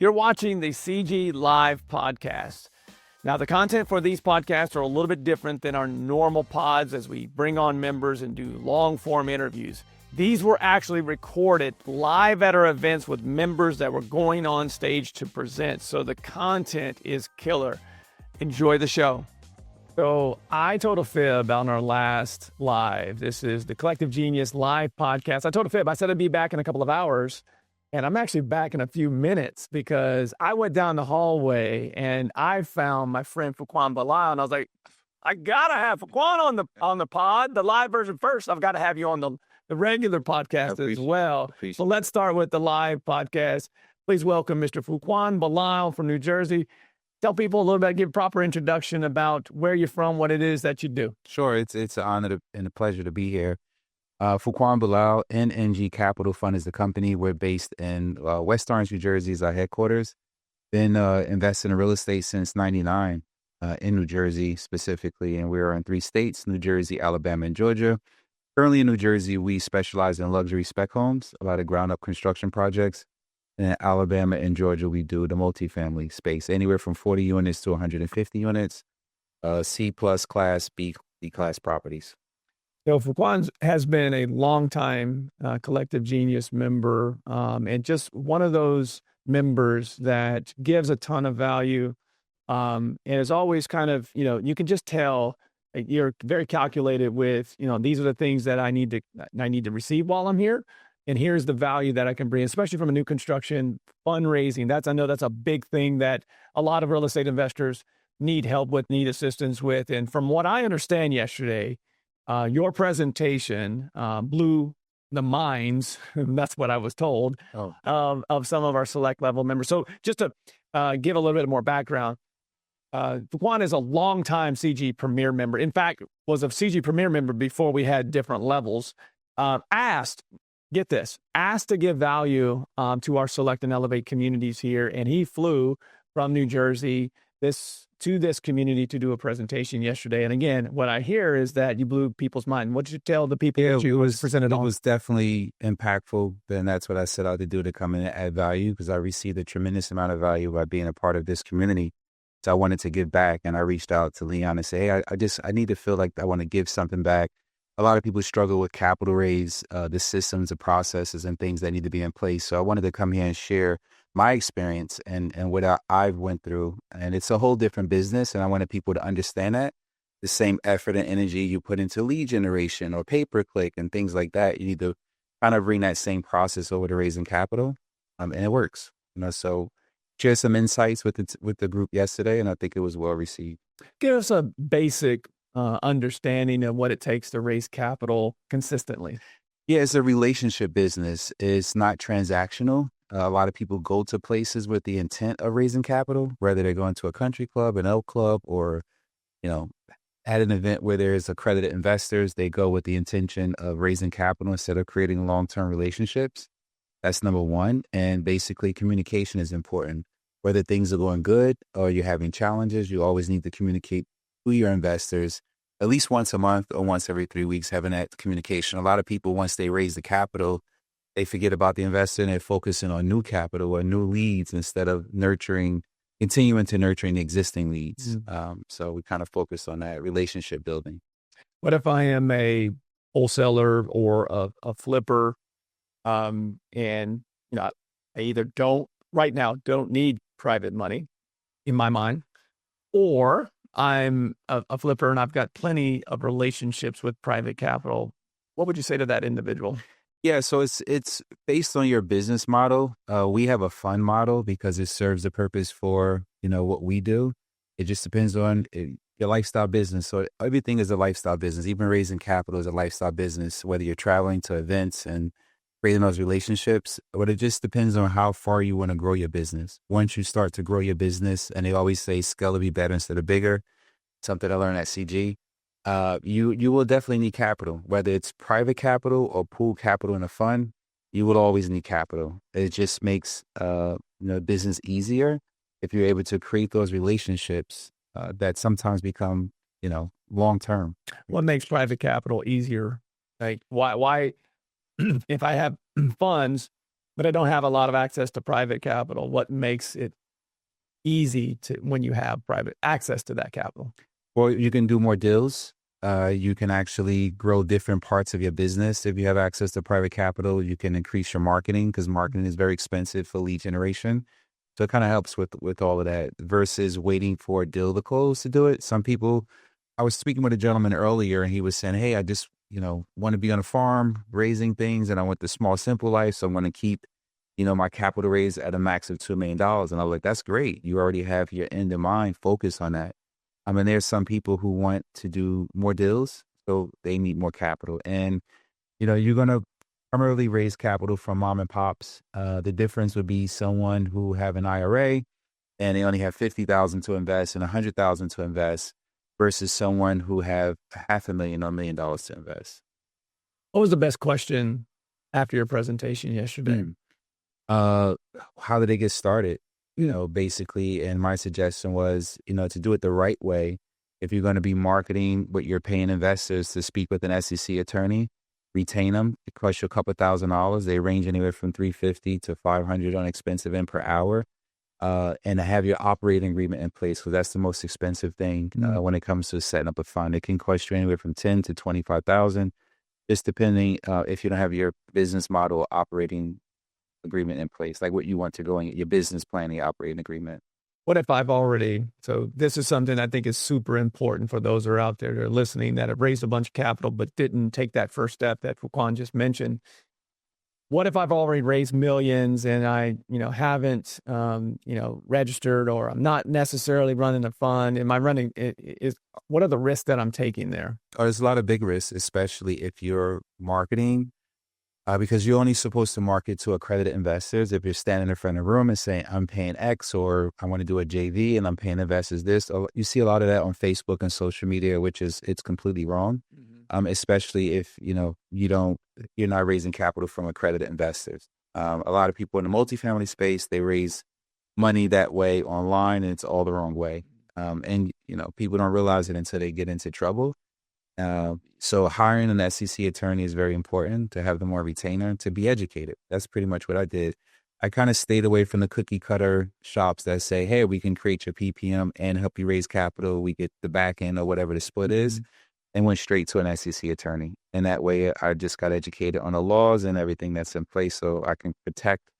You're watching the CG Live podcast. Now, the content for these podcasts are a little bit different than our normal pods as we bring on members and do long-form interviews. These were actually recorded live at our events with members that were going on stage to present, so the content is killer. Enjoy the show. So I told a fib on our last live. This is the Collective Genius Live podcast. I told a fib. I said I'd be back in a couple of hours, and I'm actually back in a few minutes because I went down the hallway and I found my friend Fuquan Bilal, and I was like, I gotta have Fuquan on the pod, the live version first. I've got to have you on the regular podcast as well. So let's start with the live podcast. Please welcome Mr. Fuquan Bilal from New Jersey. Tell people a little bit, give a proper introduction about where you're from, what it is that you do. Sure. It's an honor and a pleasure to be here. Fuquan Bilal, NNG Capital Fund is the company. We're based in West Orange, New Jersey is our headquarters. Been investing in real estate since 99 in New Jersey specifically. And we're in 3 states, New Jersey, Alabama, and Georgia. Currently in New Jersey, we specialize in luxury spec homes, a lot of ground-up construction projects. And in Alabama and Georgia, we do the multifamily space, anywhere from 40 units to 150 units, C-plus class, B-class properties. So Fuquan has been a longtime Collective Genius member, and just one of those members that gives a ton of value, and is always kind of, you can just tell you're very calculated with, these are the things that I need to receive while I'm here. And here's the value that I can bring, especially from a new construction fundraising. I know that's a big thing that a lot of real estate investors need help with, need assistance with. And from what I understand yesterday, your presentation blew the minds, that's what I was told, of some of our select level members. So just to give a little bit more background, Fuquan is a longtime CG Premier member. In fact, was a CG Premier member before we had different levels. Asked to give value to our select and elevate communities here. And he flew from New Jersey to this community to do a presentation yesterday. And again, what I hear is that you blew people's mind. What did you tell the people that you presented on? It was definitely impactful. And that's what I set out to do, to come in and add value, because I received a tremendous amount of value by being a part of this community. So I wanted to give back. And I reached out to Leon and say, hey, I need to feel like I want to give something back. A lot of people struggle with capital raise, the systems, the processes, and things that need to be in place. So I wanted to come here and share my experience and what I've went through. And it's a whole different business. And I wanted people to understand that the same effort and energy you put into lead generation or pay-per-click and things like that, you need to kind of bring that same process over to raising capital. And it works. So share some insights with the group yesterday, and I think it was well received. Give us a basic understanding of what it takes to raise capital consistently. Yeah, it's a relationship business. It's not transactional. A lot of people go to places with the intent of raising capital, whether they're going to a country club, an elk club, or, at an event where there's accredited investors, they go with the intention of raising capital instead of creating long-term relationships. That's number one. And basically communication is important. Whether things are going good or you're having challenges, you always need to communicate to your investors at least once a month or once every 3 weeks, having that communication. A lot of people, once they raise the capital, they forget about the investor and they're focusing on new capital or new leads instead of continuing to nurturing the existing leads. So we kind of focus on that relationship building. What if I am a wholesaler or a flipper, and I either don't need private money in my mind, or I'm a flipper and I've got plenty of relationships with private capital? What would you say to that individual? Yeah, so it's based on your business model. We have a fund model because it serves the purpose for, what we do. It just depends on your lifestyle business. So everything is a lifestyle business. Even raising capital is a lifestyle business, whether you're traveling to events and creating those relationships. But it just depends on how far you want to grow your business. Once you start to grow your business, and they always say scale to be better instead of bigger, something I learned at CG, you will definitely need capital, whether it's private capital or pool capital in a fund. You will always need capital. It just makes business easier if you're able to create those relationships that sometimes become long term. What makes private capital easier? Like why if I have funds but I don't have a lot of access to private capital. What makes it easy to when you have private access to that capital? Or you can do more deals. You can actually grow different parts of your business. If you have access to private capital, you can increase your marketing because marketing is very expensive for lead generation. So it kind of helps with all of that versus waiting for a deal to close to do it. Some people, I was speaking with a gentleman earlier and he was saying, hey, I just, want to be on a farm raising things and I want the small, simple life. So I'm going to keep, my capital raise at a max of $2 million. And I was like, that's great. You already have your end in mind. Focus on that. I mean, there's some people who want to do more deals, so they need more capital. And, you're going to primarily raise capital from mom and pops. The difference would be someone who have an IRA and they only have 50,000 to invest and 100,000 to invest versus someone who have $500,000 or $1 million to invest. What was the best question after your presentation yesterday? How did they get started? Basically, and my suggestion was, to do it the right way. If you're going to be marketing what you're paying investors to speak with an SEC attorney, retain them. It costs you a couple $1,000s. They range anywhere from $350 to $500 on expensive end per hour. And to have your operating agreement in place, because that's the most expensive thing when it comes to setting up a fund. It can cost you anywhere from $10,000 to $25,000, just depending if you don't have your business model operating agreement in place, like what you want to go in your business plan, the operating agreement. What if I've already, so this is something I think is super important for those who are out there that are listening that have raised a bunch of capital but didn't take that first step that Fuquan just mentioned. What if I've already raised millions and I, haven't, registered, or I'm not necessarily running a fund? Am I running, what are the risks that I'm taking there? Oh, there's a lot of big risks, especially if you're marketing. Because you're only supposed to market to accredited investors. If you're standing in front of a room and saying, I'm paying X, or I want to do a JV and I'm paying investors this, you see a lot of that on Facebook and social media, it's completely wrong. Especially if, you're not raising capital from accredited investors. A lot of people in the multifamily space, they raise money that way online and it's all the wrong way. And people don't realize it until they get into trouble. So hiring an SEC attorney is very important, to have them on retainer, to be educated. That's pretty much what I did. I kind of stayed away from the cookie cutter shops that say, hey, we can create your PPM and help you raise capital. We get the back end or whatever the split is, and went straight to an SEC attorney. And that way I just got educated on the laws and everything that's in place so I can protect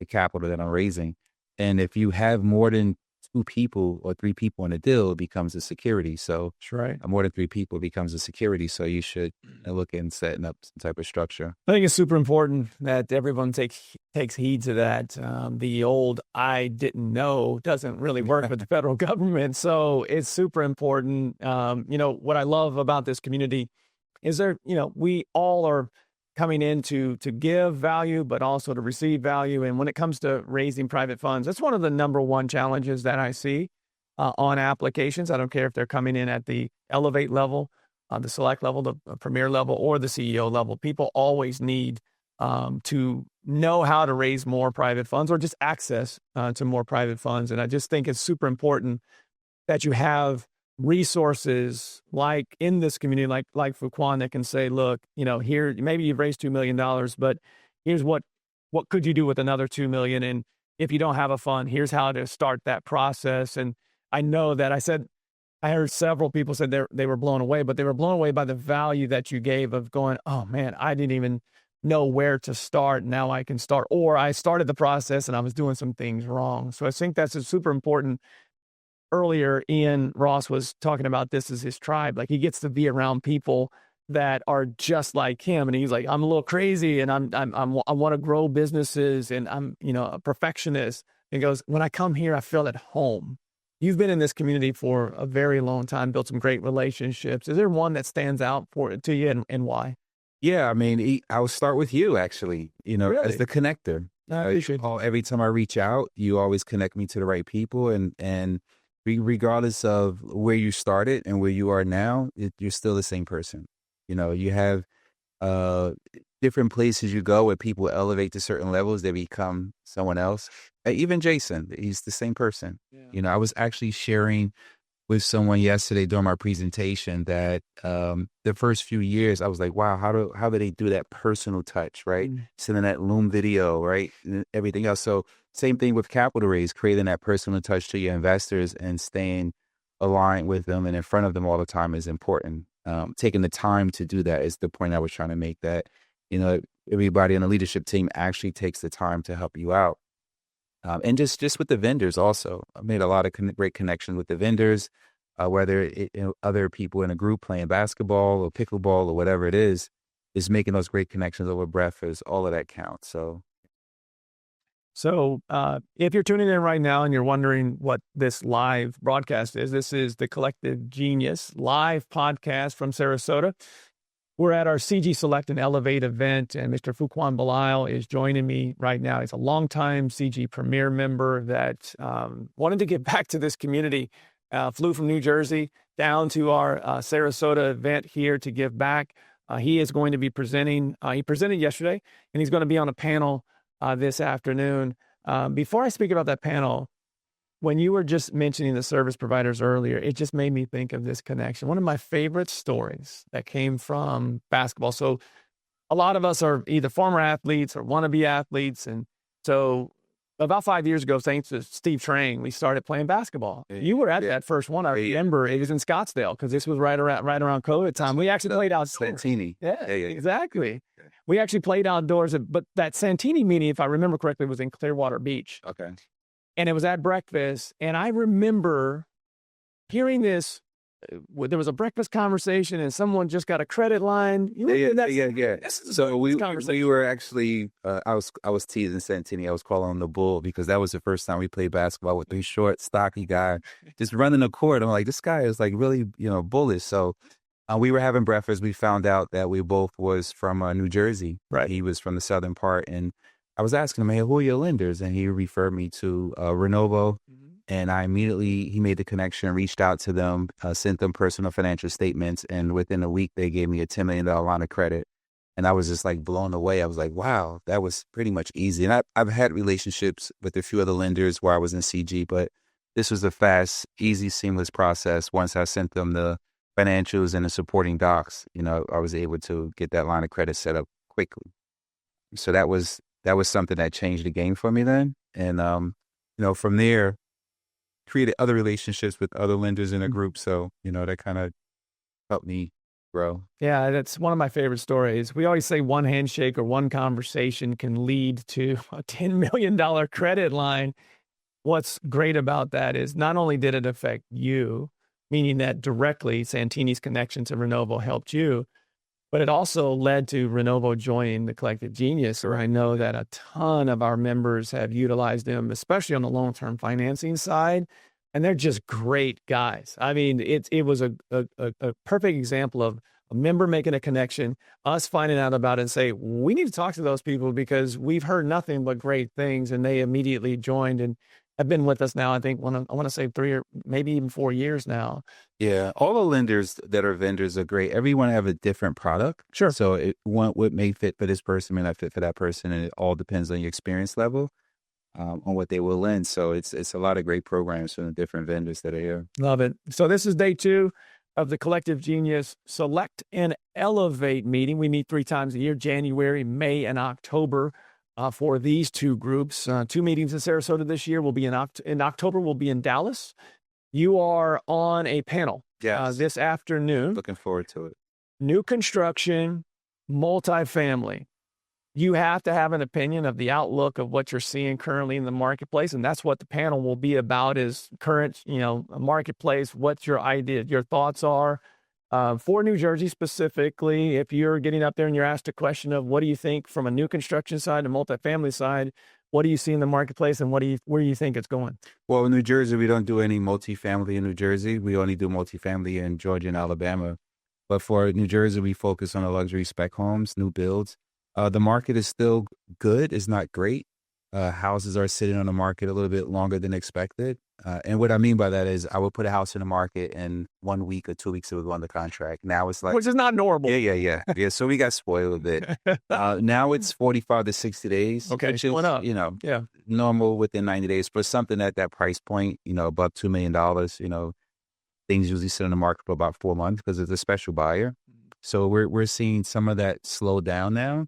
the capital that I'm raising. And if you have more than 2 people or 3 people in a deal, it becomes a security. So that's right. More than 3 people becomes a security. So you should look in setting up some type of structure. I think it's super important that everyone takes heed to that. The old "I didn't know" doesn't really work with the federal government. So it's super important. What I love about this community is we all are coming in to give value, but also to receive value. And when it comes to raising private funds, that's one of the number one challenges that I see on applications. I don't care if they're coming in at the elevate level, the select level, the premier level, or the CEO level. People always need to know how to raise more private funds or just access to more private funds. And I just think it's super important that you have resources like in this community, like Fuquan, that can say, look, here, maybe you've raised $2 million, but here's what could you do with another 2 million? And if you don't have a fund, here's how to start that process. And I know that I heard several people said they were blown away, but they were blown away by the value that you gave of going, oh man, I didn't even know where to start. Now I can start, or I started the process and I was doing some things wrong. So I think that's a super important. Earlier, Ian Ross was talking about this as his tribe. Like, he gets to be around people that are just like him. And he's like, I'm a little crazy and I want to grow businesses and I'm, a perfectionist. And he goes, when I come here, I feel at home. You've been in this community for a very long time, built some great relationships. Is there one that stands out to you and why? Yeah. I mean, I will start with you actually, Really? as the connector. I appreciate it. Every time I reach out, you always connect me to the right people and regardless of where you started and where you are now, you're still the same person. You have different places you go where people elevate to certain levels, they become someone else. Even Jason, he's the same person. Yeah. I was actually sharing with someone yesterday during my presentation that the first few years I was like, wow, how do they do that personal touch, right? Sending that Loom video, right? And everything else. So same thing with capital raise, creating that personal touch to your investors and staying aligned with them and in front of them all the time is important. Taking the time to do that is the point I was trying to make, that, you know, everybody on the leadership team actually takes the time to help you out. And just with the vendors also, I made a lot of great connections with the vendors, whether other people in a group playing basketball or pickleball or whatever it is making those great connections over breakfast. All of that counts. So if you're tuning in right now and you're wondering what this live broadcast is, this is the Collective Genius live podcast from Sarasota. We're at our CG Select and Elevate event, and Mr. Fuquan Bilal is joining me right now. He's a longtime CG Premier member that wanted to get back to this community, flew from New Jersey down to our Sarasota event here to give back. He is going to be presenting. He presented yesterday, and he's going to be on a panel this afternoon. Before I speak about that panel, when you were just mentioning the service providers earlier, it just made me think of this connection. One of my favorite stories that came from basketball. So a lot of us are either former athletes or wannabe athletes. And so about 5 years ago, thanks to Steve Trang, we started playing basketball. You were at that first one. I remember it was in Scottsdale because this was right around COVID time. We actually played outdoors. Santini. Yeah, exactly. We actually played outdoors, but that Santini meeting, if I remember correctly, was in Clearwater Beach. Okay. And it was at breakfast. And I remember hearing this. There was a breakfast conversation and someone just got a credit line. So we were actually, I was teasing Santini. I was calling him the Bull because that was the first time we played basketball with a short, stocky guy just running the court. I'm like, this guy is like really, bullish. So we were having breakfast. We found out that we both was from New Jersey. Right. He was from the southern part. And I was asking him, hey, who are your lenders? And he referred me to Renovo. And he made the connection, reached out to them, sent them personal financial statements. And within a week, they gave me a $10 million line of credit. And I was just like blown away. I was like, wow, that was pretty much easy. And I've had relationships with a few other lenders where I was in CG, but this was a fast, easy, seamless process. Once I sent them the financials and the supporting docs, I was able to get that line of credit set up quickly. So that was something that changed the game for me then. And, from there, created other relationships with other lenders in a group. So, that kind of helped me grow. Yeah, that's one of my favorite stories. We always say one handshake or one conversation can lead to a $10 million credit line. What's great about that is not only did it affect you, meaning that directly Santini's connection to Renovo helped you, but it also led to Renovo joining the Collective Genius, where I know that a ton of our members have utilized them, especially on the long-term financing side. And they're just great guys. I mean, it was a perfect example of a member making a connection, us finding out about it and say, we need to talk to those people because we've heard nothing but great things. And they immediately joined and have been with us now, I think, I want to say 3 or maybe even 4 years now. Yeah, all the lenders that are vendors are great. Everyone have a different product. Sure. So what may fit for this person may not fit for that person, and it all depends on your experience level, on what they will lend. So it's a lot of great programs from the different vendors that are here. Love it. So this is day 2 of the Collective Genius Select and Elevate meeting. We meet 3 times a year, January, May, and October. For these 2 groups, 2 meetings in Sarasota this year. Will be in October. We'll be in Dallas. You are on a panel this afternoon. Looking forward to it. New construction, multifamily. You have to have an opinion of the outlook of what you're seeing currently in the marketplace, and that's what the panel will be about: is current, marketplace. What your idea, your thoughts are. For New Jersey specifically, if you're getting up there and you're asked a question of what do you think from a new construction side and multifamily side, what do you see in the marketplace and where do you think it's going? Well, in New Jersey, we don't do any multifamily in New Jersey. We only do multifamily in Georgia and Alabama. But for New Jersey, we focus on the luxury spec homes, new builds. The market is still good. It's not great. Houses are sitting on the market a little bit longer than expected. And what I mean by that is I would put a house in the market and 1 week or 2 weeks it would go under contract. Now it's like, which is not normal. Yeah. So we got spoiled a bit. Now it's 45 to 60 days. Okay. Which is, normal within 90 days for something at that price point, above $2 million, things usually sit on the market for about 4 months because it's a special buyer. So we're seeing some of that slow down now,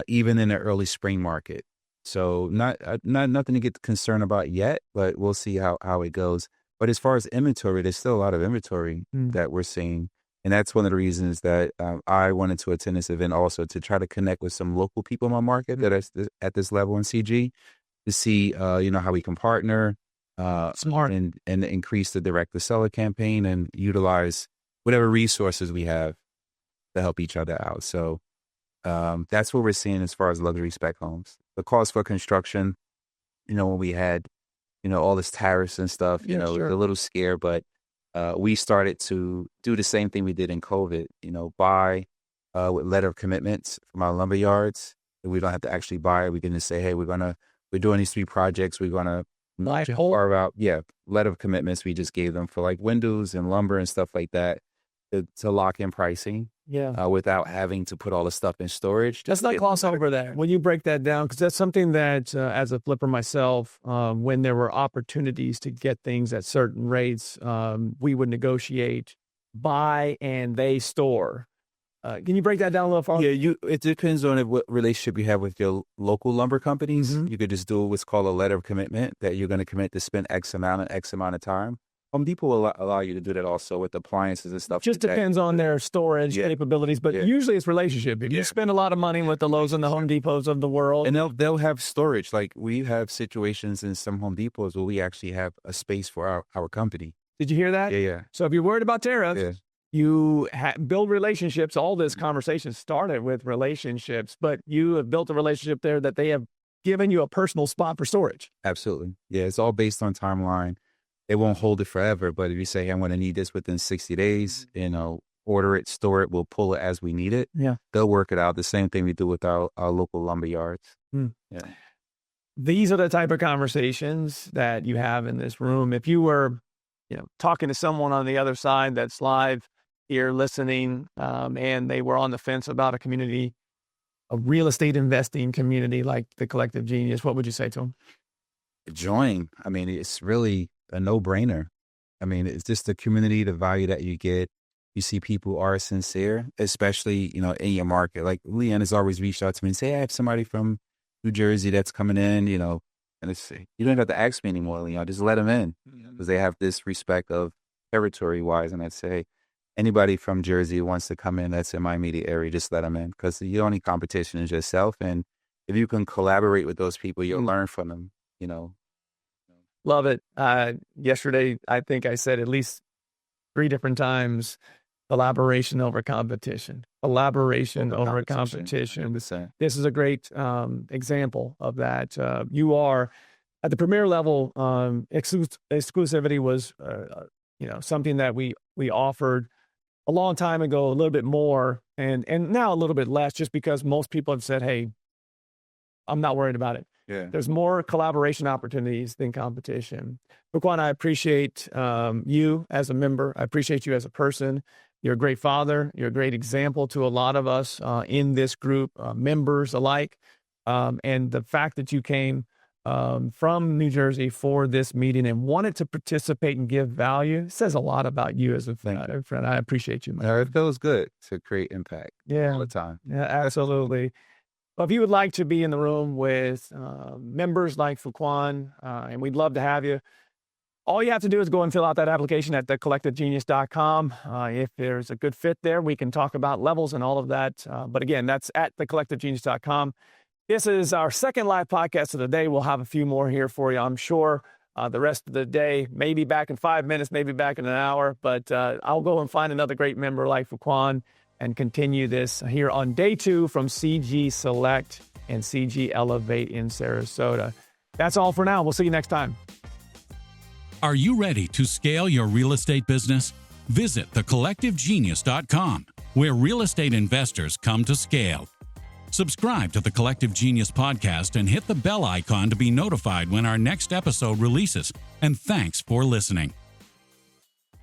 even in the early spring market. So not nothing to get concerned about yet, but we'll see how it goes. But as far as inventory, there's still a lot of inventory that we're seeing. And that's one of the reasons that I wanted to attend this event also, to try to connect with some local people in my market that are at this level in CG, to see, how we can partner Smart. and increase the direct-to-seller campaign and utilize whatever resources we have to help each other out. So that's what we're seeing as far as luxury spec homes. The cost for construction, when we had, all this tariffs and stuff, Yeah, it was sure. a little scare, but we started to do the same thing we did in COVID, buy with letter of commitments from our lumber yards. We don't have to actually buy it. We can just say, hey, we're doing these 3 projects. We're going to carve out, letter of commitments we just gave them for like windows and lumber and stuff like that to lock in pricing. Yeah. Without having to put all the stuff in storage. Let's not gloss over that. When you break that down, because that's something that, as a flipper myself, when there were opportunities to get things at certain rates, we would negotiate buy and they store. Can you break that down a little farther? Yeah, it depends on what relationship you have with your local lumber companies. You could just do what's called a letter of commitment, that you're going to commit to spend X amount in X amount of time. Home Depot will allow you to do that also with appliances and stuff. Just depends on their storage capabilities, but usually it's relationship. If you spend a lot of money with the Lowe's and the Home Depots of the world, and they'll have storage. Like we have situations in some Home Depots where we actually have a space for our company. Did you hear that? Yeah. So if you're worried about tariffs, you build relationships. All this conversation started with relationships, but you have built a relationship there that they have given you a personal spot for storage. Absolutely. Yeah, it's all based on timeline. They won't hold it forever, but if you say, hey, I'm going to need this within 60 days, order it, store it, we'll pull it as we need it. Yeah. They'll work it out. The same thing we do with our local lumber yards. Yeah. These are the type of conversations that you have in this room. If you were, talking to someone on the other side that's live here listening, and they were on the fence about a community, a real estate investing community like the Collective Genius, what would you say to them? Join. I mean, it's really a no-brainer. I mean, it's just the community, the value that you get. You see people who are sincere, especially, in your market. Like Leanne has always reached out to me and say, hey, I have somebody from New Jersey that's coming in, and it's, you don't have to ask me anymore, Leon, just let them in, because they have this respect of territory-wise. And I'd say, anybody from Jersey who wants to come in that's in my immediate area, just let them in, because the only competition is yourself. And if you can collaborate with those people, you'll learn from them, Love it. Yesterday, I think I said at least 3 different times, collaboration over competition. Collaboration over competition. This is a great example of that. You are at the premier level. Exclusivity was, something that we offered a long time ago, a little bit more, and now a little bit less, just because most people have said, hey, I'm not worried about it. Yeah. There's more collaboration opportunities than competition. Fuquan, I appreciate you as a member. I appreciate you as a person. You're a great father. You're a great example to a lot of us in this group, members alike. And the fact that you came from New Jersey for this meeting and wanted to participate and give value says a lot about you as a friend. I appreciate you, man. It feels good to create impact all the time. Yeah, absolutely. Well, if you would like to be in the room with members like Fuquan, and we'd love to have you, all you have to do is go and fill out that application at thecollectivegenius.com. If there's a good fit there, we can talk about levels and all of that. But again, that's at thecollectivegenius.com. This is our second live podcast of the day. We'll have a few more here for you, I'm sure. The rest of the day, maybe back in 5 minutes, maybe back in an hour. But I'll go and find another great member like Fuquan and continue this here on day 2 from CG Select and CG Elevate in Sarasota. That's all for now. We'll see you next time. Are you ready to scale your real estate business? Visit thecollectivegenius.com, where real estate investors come to scale. Subscribe to the Collective Genius podcast and hit the bell icon to be notified when our next episode releases. And thanks for listening.